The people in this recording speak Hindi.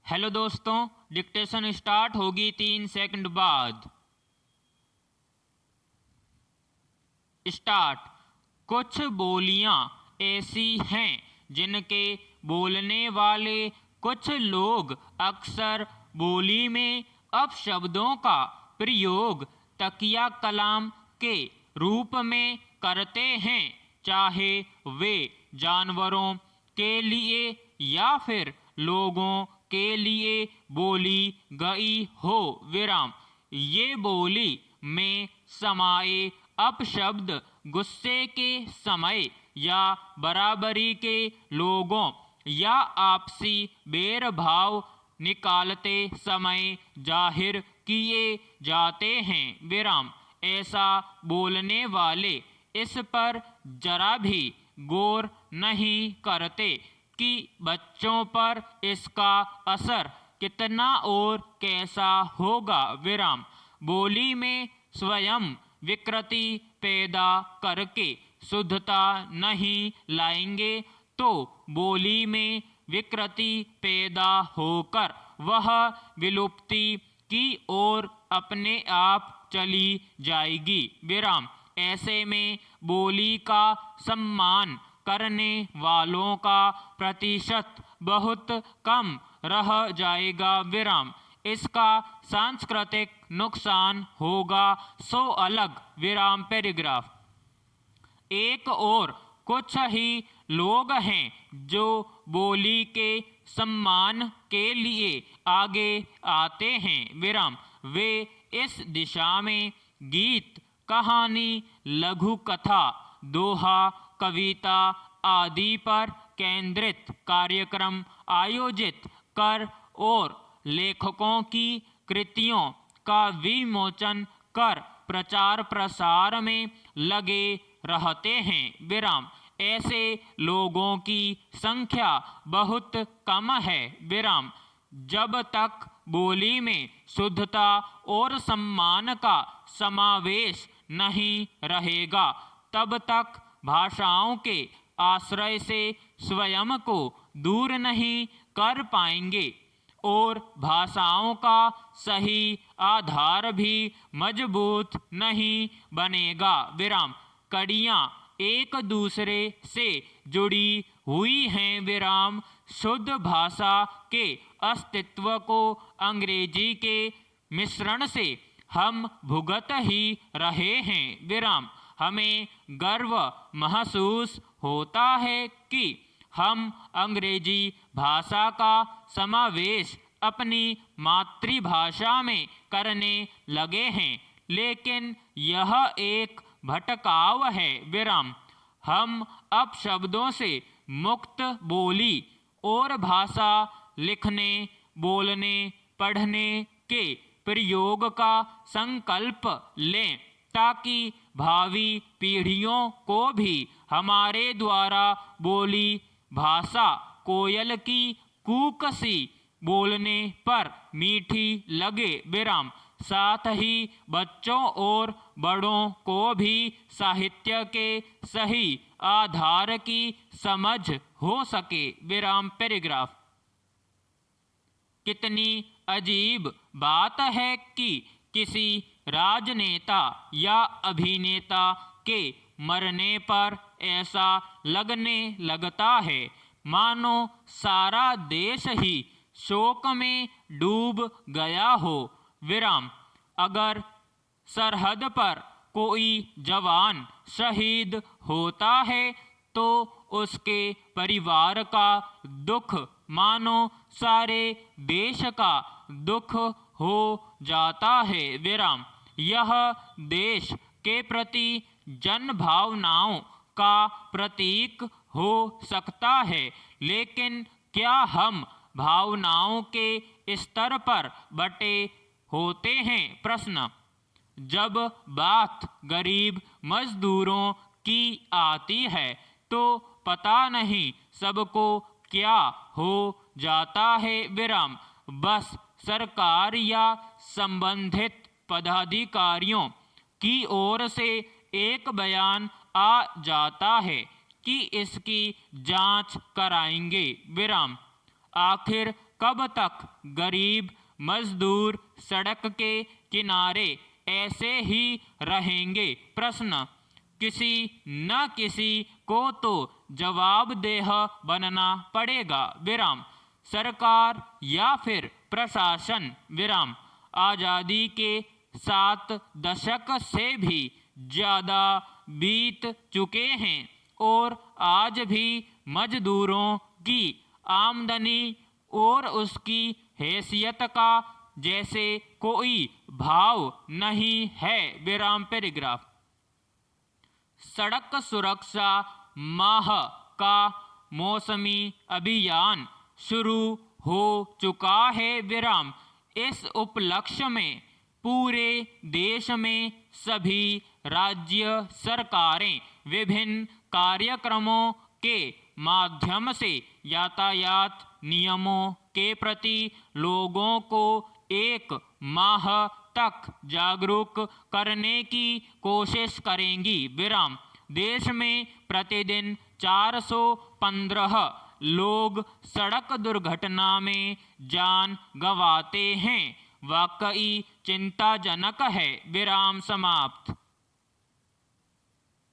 हेलो दोस्तों, डिक्टेशन स्टार्ट होगी 3 सेकंड बाद। स्टार्ट। कुछ बोलियां ऐसी हैं जिनके बोलने वाले कुछ लोग अक्सर बोली में अपशब्दों का प्रयोग तकिया कलाम के रूप में करते हैं, चाहे वे जानवरों के लिए या फिर लोगों के लिए बोली गई हो। विराम। ये बोली में समाये अपशब्द गुस्से के समय या बराबरी के लोगों या आपसी भेदभाव निकालते समय जाहिर किए जाते हैं। विराम। ऐसा बोलने वाले इस पर जरा भी गौर नहीं करते कि बच्चों पर इसका असर कितना और कैसा होगा। विराम। बोली में स्वयं विकृति पैदा करके शुद्धता नहीं लाएंगे तो बोली में विकृति पैदा होकर वह विलुप्ति की ओर अपने आप चली जाएगी। विराम। ऐसे में बोली का सम्मान करने वालों का प्रतिशत बहुत कम रह जाएगा। विराम। इसका सांस्कृतिक नुकसान होगा सो अलग। विराम। पैराग्राफ। एक और कुछ ही लोग हैं जो बोली के सम्मान के लिए आगे आते हैं। विराम। वे इस दिशा में गीत, कहानी, लघु कथा, दोहा, कविता आदि पर केंद्रित कार्यक्रम आयोजित कर और लेखकों की कृतियों का विमोचन कर प्रचार प्रसार में लगे रहते हैं। विराम। ऐसे लोगों की संख्या बहुत कम है। विराम। जब तक बोली में शुद्धता और सम्मान का समावेश नहीं रहेगा तब तक भाषाओं के आश्रय से स्वयं को दूर नहीं कर पाएंगे और भाषाओं का सही आधार भी मजबूत नहीं बनेगा। विराम। कड़ियाँ एक दूसरे से जुड़ी हुई हैं। विराम। शुद्ध भाषा के अस्तित्व को अंग्रेजी के मिश्रण से हम भुगत ही रहे हैं। विराम। हमें गर्व महसूस होता है कि हम अंग्रेजी भाषा का समावेश अपनी मातृभाषा में करने लगे हैं, लेकिन यह एक भटकाव है। विराम। हम अपशब्दों से मुक्त बोली और भाषा लिखने, बोलने, पढ़ने के प्रयोग का संकल्प लें ताकि भावी पीढ़ियों को भी हमारे द्वारा बोली भाषा कोयल की कूक सी बोलने पर मीठी लगे। विराम। साथ ही बच्चों और बड़ों को भी साहित्य के सही आधार की समझ हो सके। विराम। पैराग्राफ। कितनी अजीब बात है कि किसी राजनेता या अभिनेता के मरने पर ऐसा लगने लगता है मानो सारा देश ही शोक में डूब गया हो। विराम। अगर सरहद पर कोई जवान शहीद होता है तो उसके परिवार का दुख मानो सारे देश का दुख हो जाता है। विराम। यह देश के प्रति जन भावनाओं का प्रतीक हो सकता है, लेकिन क्या हम भावनाओं के स्तर पर बटे होते हैं? प्रश्न। जब बात गरीब मजदूरों की आती है तो पता नहीं सबको क्या हो जाता है। विराम। बस सरकार या संबंधित पदाधिकारियों की ओर से एक बयान आ जाता है कि इसकी जांच कराएंगे। विराम। आखिर कब तक गरीब मजदूर सड़क के किनारे ऐसे ही रहेंगे? प्रश्न, किसी न किसी को तो जवाबदेह बनना पड़ेगा, विराम। सरकार या फिर प्रशासन, विराम। आज़ादी के 7 दशक से भी ज़्यादा बीत चुके हैं और आज भी मजदूरों की आमदनी और उसकी हैसियत का जैसे कोई भाव नहीं है, विराम। पैराग्राफ। सड़क सुरक्षा माह का मौसमी अभियान शुरू हो चुका है, विराम। इस उपलक्ष्य में पूरे देश में सभी राज्य सरकारें विभिन्न कार्यक्रमों के माध्यम से यातायात नियमों के प्रति लोगों को 1 माह तक जागरूक करने की कोशिश करेंगी, विराम। देश में प्रतिदिन 415 लोग सड़क दुर्घटना में जान गंवाते हैं। वाकई चिंताजनक है, विराम। समाप्त।